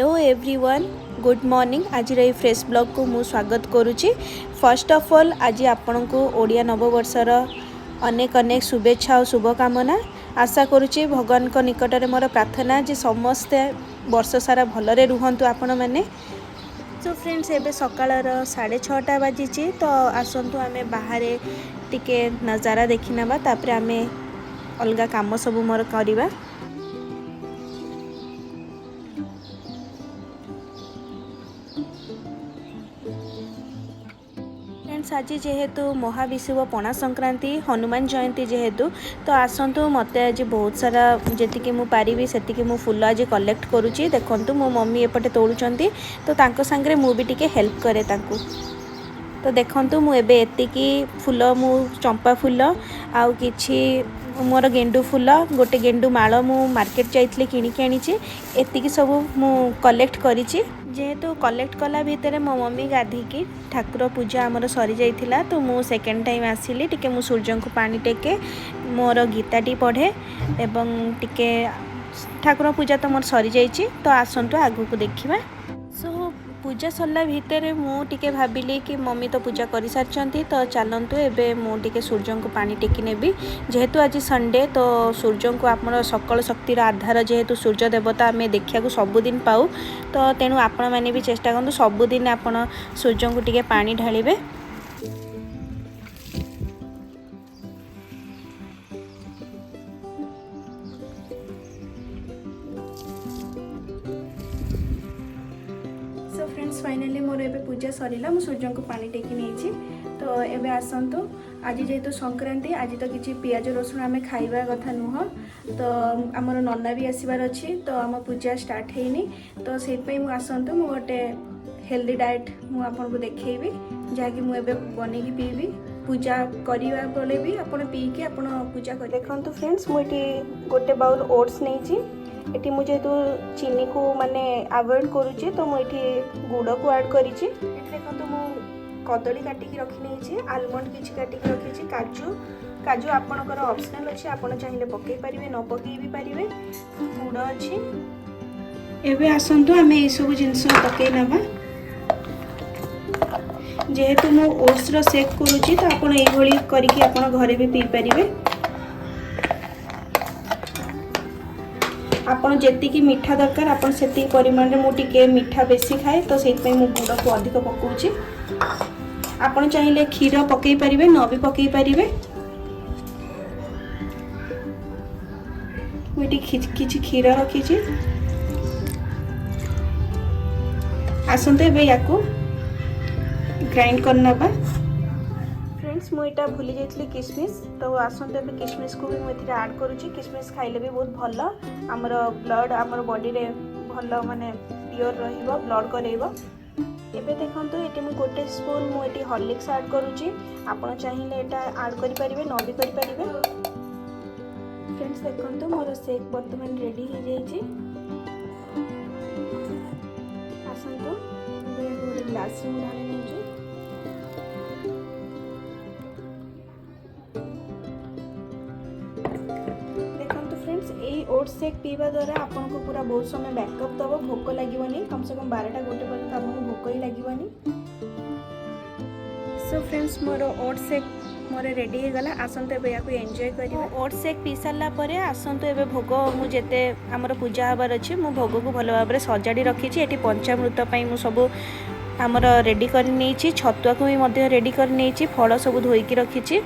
Hello everyone good morning आज ये fresh blog को मु स्वागत करुच्ची। फर्स्ट ऑफ ऑल आज आपण को ओडिया नववर्षर अनेक अनेक शुभेच्छा और शुभकामना। आशा करुच्ची भगवान को निकट में मोर प्रार्थना जे समस्ते वर्ष सारा भलरे रुहंतु आपण मैंने। सो फ्रेंड्स एबे सकाळर 6:30 बाजी तो आसतु आमे बाहर टिके नजारा देखी नवा तापर आमे अलगा काम सब मोर करवा। आज जेहेतु महाविषुव पणा संक्रांति हनुमान जयंती जेहेतु तो आसतु मत आज बहुत सारा जी मु पारि से मु फूल आज कलेक्ट करुच्ची। देखु मो मम्मी एपटे तोड़ुंट तो तांको सांगरे मु भी टिके हेल्प करे तांको। तो देखु मु एबे एतिकी फूल मु चंपा फूल आउ किछि मोर गेंडू फूल गोटे गेंडू माल मु मार्केट जाइतली किनिकी आनिछि एतिकी सब मु कलेक्ट करिछि। जेहेतु कलेक्ट कला भितर मो मम्मी गाधीकी ठाकुर पूजा आमर सरी जाइथिला तो मु सेकेंड टाइम आसिली टिके मु सूर्य को पानी टेके मोर गीताटी पढ़े एवं टिके ठाकुर पूजा तो मोर सरी जाइछि। तो आसंतु आगु को देखिबा। सो पूजा सरला भितर मु टिके भाबिली कि मम्मी तो पूजा कर सारी तो चलतु एबे मु टिके सूर्य को पानी टेकी नेबी। जेहेतु आज संडे तो सूर्य को आम सकल शक्तिर आधार जेहेतु सूर्य देवता आम देखा सबुदिन पाऊ तो तेणु आपण मैंने भी चेष्टा करूँ सबुदिन आपण सूर्य को टिके पानी ढालिबे। सो फ्रेंड्स फाइनली मोर एबे पूजा सरीला मु सूर्य को पानी टेकी नहीं। तो एबे आसतु आज जेहेतु संक्रांति आज तो किसी पियाज रसुण आम खाइबा कथा नुह तो आमर नन्ना भी आसबार अच्छी तो आम पूजा स्टार्ट हैनी तो से आसतु मु गोटे हेल्दी डाएट मु आपन को देखैबी जहाँकि मुझे बन पीबी पूजा करने बेले भी आपड़ पीके आप पूजा कर। देखो फ्रेंड्स मुझे गोटे बाउल ओट्स नहीं एटी मुझे तो चीनी को माने अवॉइड करुच्ची तो मुझे गुड़ को ऐड करी। देखो मु कदली काटिकी रखी नहीं आलमंड किसी काटिकी रखी काजू काजू आपणकर ऑप्शनल अच्छे आपड़ चाहिए पकई पारे न पकई भी पारे गुड़ अच्छी। एबे आसतु आम ये सब जिनस पकई नवा जेहेतु मु ओट्स रो शेक करुच्ची तो आपड़ ये करके आप घरे भी पी पारे। आपन जेतिकी मीठा दरकार आपन सेतिकी परिमाण रे मु टिके मीठा बेसी खाए तो सेति मु गुड़ को अधिक पकाउची। आपन चाहिए क्षीर पकई पारिबे न भी पकई पारिबे। मुझे किछि क्षीर रखी आसंते बे याकू ग्राइंड करना बा। फ्रेंड्स मुझे भूली जाइए किशमिश तो आसंते भी किशमिश को भी मुझे ऐड करुच्ची। किशमिश खाइले भी बहुत भल आमर ब्लड आमर बॉडी रे भल माने प्योर रहिबो ब्लड करेइबो। एबे देखंतु एटी मु गोटे स्पून मु एटी हॉर्लिक्स ऐड करुच्ची आपण चाहिए एटा ऐड करि परिबे न भी करि परिबे। फ्रेंड्स देखंतु मोर शेक वर्तमान रेडी हो जाइछि। आसंतु एक ग्लास में ढाली निजु। ओट्स शेक पीवा द्वारा आपन को पूरा बहुत समय बैकअप दब भोक लगे कम से कम 12टा गोटे पर्यटन आपको भोक ही लगे। सो फ्रेंड्स मोर ओट्स शेक मोर रेडी हो गला आसंतु एबे याको एंजॉय करियो। ओट्स शेक पी सारा परे आसंतु एबे भोग मु जेते हमर पूजा हबार अछि मु भोग को भलो भाबरे सजाडी रखी छी। एटी पंचामृत पई मु सब हमर रेडी कर नै छी छतुआ को भी मध्य रेडी कर नै छी फल सब धोई की रखी छी।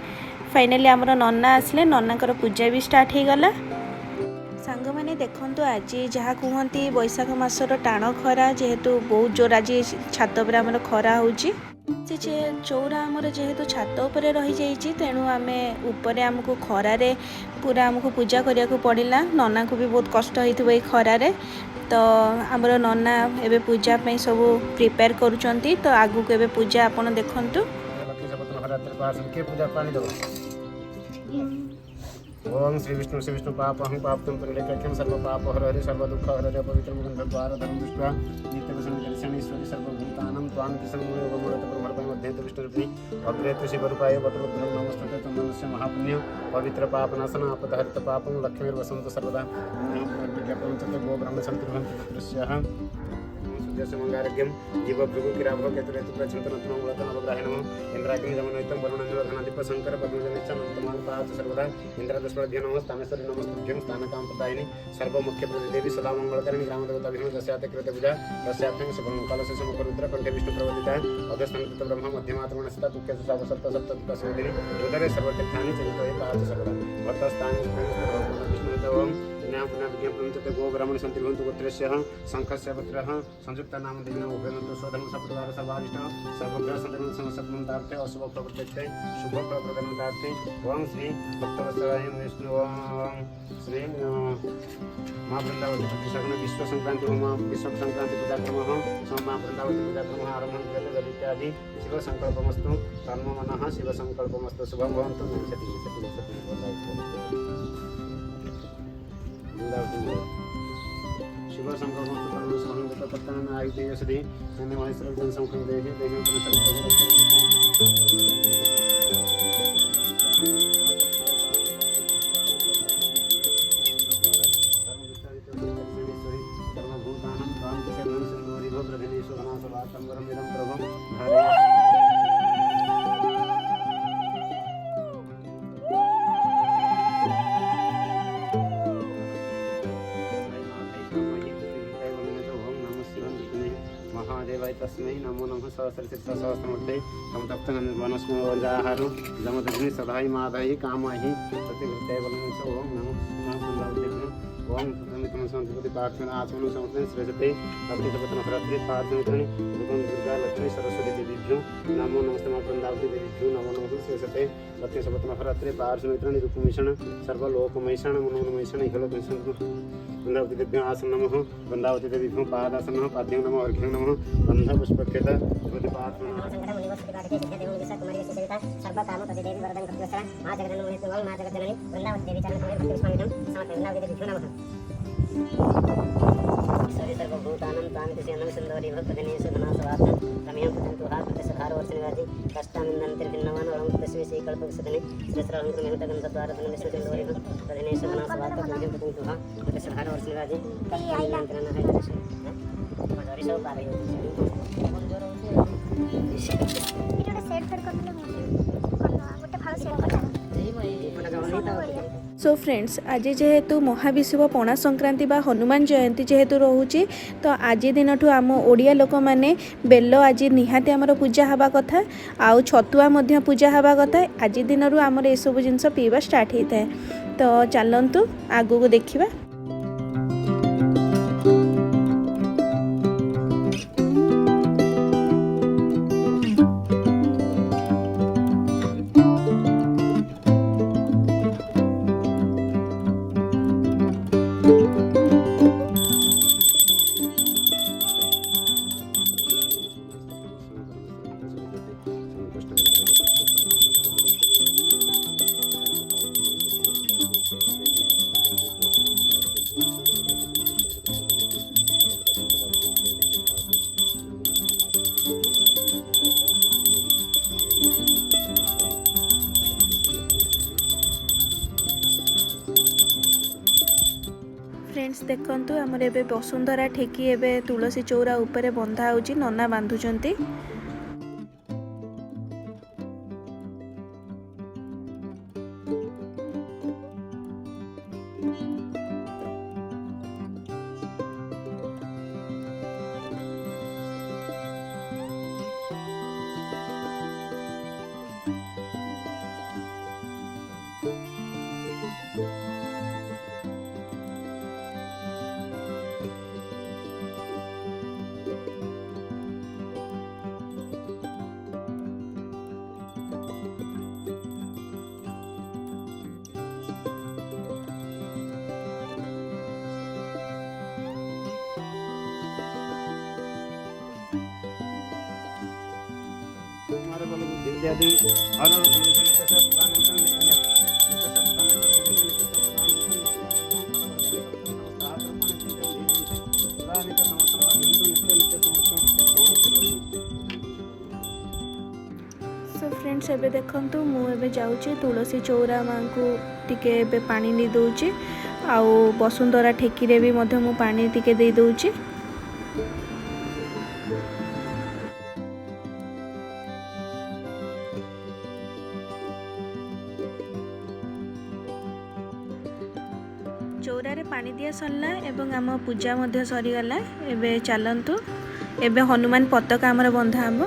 फाइनली हमर नन्ना आसले नन्ना कर पूजा भी स्टार्ट हो गला। सांग मैंने देखु आज जहाँ कहती बैशाख मासर टाण खरा जेहेतु बहुत जोर आज छात पर आम खरा हो चौरा आमर जेहेतु छात उपर रही जाइए तेणु आम उपरे आमको खरारे पूरा आमको पूजा करने को पड़ला। नना को भी बहुत कष्ट होइथिबो ए खरारे तो आमर नना एबे पूजा पे सब प्रिपेयर करुचंती तो आगु को एबे पूजा आपण देखंतु। ओम श्री विष्णु पापहं पापतम परिलेख्यं सर्व पाप हर हरि सर्व दुख हर हरि पवित्र मुकुंद द्वार धर्म दृष्ट्वा नित्य वसन दर्शन ईश्वरी सर्वभूतानां त्वां किसंगुणे गोमूलत ब्रह्मणपय मध्ये दृष्टरूपिणी अग्रेतु शिवरूपाय वटरुद्रं नमस्ते तन्नस्य महापुण्य पवित्र पापनाशन आपदहरित पापं लक्ष्मीर्वसन्तु सर्वदा विज्ञापनं च गो ब्रह्म सन्तिर्भवन्ति तत्रस्याः सूर्यस्य मंगारग्यम जीव भृगु किराभ केतुरेतु प्रचंतनत्म मूलतन अवग्रहणम इंद्राग्नि जमनोइतम वरुणनिवर्धनादिप शंकर पद्मजनिच्च नमतमान पाच सर्वदा इंद्रदस्वध्य नमः स्थानेश्वरी नमस्तुभ्यं स्थानकां प्रदायिनी सर्व मुख्य प्रतिदेवी सदा मंगलकारिणी ग्राम देवता विष्णु दस्याते कृत पूजा दस्यार्थं शुभं कालस्य समकरुद्र कंठे विष्णु प्रवदिता अधस्तंत ब्रह्म मध्यमात्मनस्ता तुक्य सव सप्त सप्तसोदिनी उदरे सर्वतीर्थानि चिंतो पाच सर्वदा वर्तस्थानि विष्णुदेवं ज्ञान पुनः विज्ञापन गो ब्राह्मण संतिभवन्तु गोत्रस्य शंखस्य पत्रः संयुक्त नाम देविन उभयन्तु स्वधर्म सपरिवार सर्वारिष्ट सर्वग्रह संतरण समसत्मन्तार्थे अशुभ प्रवृत्ते शुभ प्रप्रदानार्थे ओम श्री भक्तवत्सलाय विष्णु ओम श्री माँ वृंदावती प्रतिशरण विश्व संक्रांति पूजाक्रम माँ वृंदावती पूजाक्रम आरम्भ इत्यादि शिव संकल्पमस्तु कर्म मनः शिव संकल्पमस्तु शुभं भवन्तु शिव संकल्पमस्तु कर्म समन्वित पत्तान आयुधेय सदी नन्हे महेश्वर जन संकल्प देहि देहि महादेवाय तस्मै नमो नमः सहस्रशीर्ष सहस्रमूर्ते समतप्तनवनस्मोजाहारो जमदग्नि सदाहि माधहि कामहि प्रतिवृत्ताय बलमेश ओम नमः ओम प्रथमितम संस्कृति प्रार्थना आचमन समर्पण श्रेष्ठते भक्ति सपतन भरत्रि प्रार्थना दुर्गम दुर्गा लक्ष्मी सरस्वती देवीभ्यो नमो नमस्ते मां वृंदावती देवीभ्यो नमो नमः श्रेष्ठते भक्ति सपतन भरत्रि प्रार्थना रूपमिषण सर्वलोकमैषण मनोन्मैषण इहलोकमिषण वृंदावती देव्यो आसन नमः वृंदावती देवीभ्यो पादासन पाद्यं नमः अर्घ्यं नमः बंध पुष्पक्षेत्र भगवती प्रार्थना सर्व काम प्रतिदेवी वरदं कृत्वा मां जगदन्नमोहि तुवं मां जगदन्नमि वृंदावती देवी चरण कमले पुष्पामितं समर्पयामि वृंदावती देवीभ्यो नमः सर्वभूतानां तामिति सेनं सुन्दरी भक्तजनेषु धनासवात् रम्यं पुत्रं हात् प्रत्यसधारो वर्षनिवासी कष्टामिन्दन्तिर्भिन्नवान् वरं तस्मै श्रीकल्पविसदने श्रेष्ठरङ्गमेहुतगन्धद्वारधन विष्णुचन्द्रोरि भक्तजनेषु धनासवात् रम्यं पुत्रं हात् प्रत्यसधारो वर्षनिवासी कष्टामिन्दन्तिर्भिन्नवान् सो फ्रेंड्स आज जेहेतु महाविषुव पणा संक्रांति बा हनुमान जयंती जेहेतु रोचे तो आज दिन आम ओडिया लोक मैंने बेल आज निहाती आमर पूजा हवा कथा आउ छतुआ मध्य पूजा हवा कथा आज दिन आमर ये सब जिनस पीवा स्टार्ट होता है तो चलतु आगू को देखा फ्रेंड्स देखंतु आमर एबे वसुंधरा ठेकी एबे तुलसी चौरा उपरे बंधा होची नना बांधुचंती। सो फ्रेंड्स एबे देखंतु मु एबे जाउची तुलसी चौरा मां को टिके एबे पानी नी दउची आउ वसुंधरा ठेकी रे भी मध्य मु पानी टिके दे दउची। चौरारे पानी दिया सरला एवं आम पूजा मध्य सरीगला। एबे चलतु एबे हनुमान पताका आमर बंधा हम।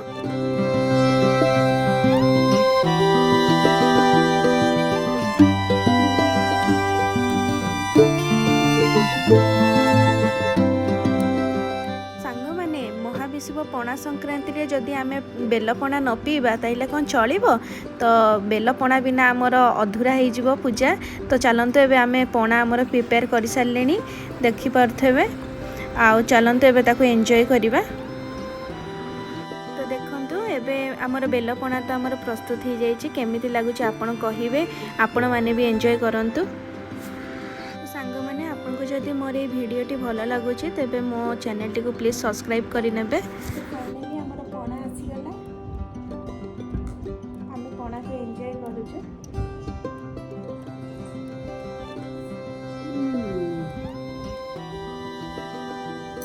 महाविषुव पणा संक्रांति रे जदि आमे बेलपणा न पीबा ताइले कौन चलिबो। तो बेलपणा बिना आमर अधूरा हो जिवो पूजा। तो चलतु एबे आमे पणा आमर प्रिपेयर कर सारलेनी देखि पारथेबे। आउ चलतु एबे ताको एन्जॉय करिबा। तो देखंतु एबे आमर बेलपणा तो आमर प्रस्तुत हो जाइछि। केमिति लागुछि आपण कहिबे, आपण माने भी एन्जॉय करंतु। सांग माने आपनको जदि मोर ये वीडियोटी भल लगुच तेज मो चैनल टी को प्लीज सब्सक्राइब करने। फाइनली हमर पणा आसीगला। आम पणा को एंजॉय करूछु।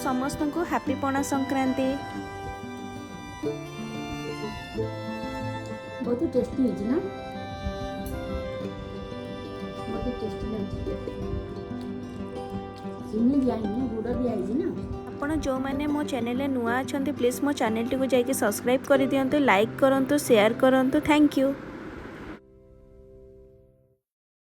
समस्त को हैप्पी पणा संक्रांति। बहुत टेस्टी है ना, बहुत टेस्टी है। चीनी दिया है, गुड़ दिया है ना। आपण जो मैंने मो चैनल नुआ अच्छा प्लीज मो चैनल टी को जाके सब्सक्राइब कर दियंतु, लाइक करंतु, शेयर करंतु। Thank you.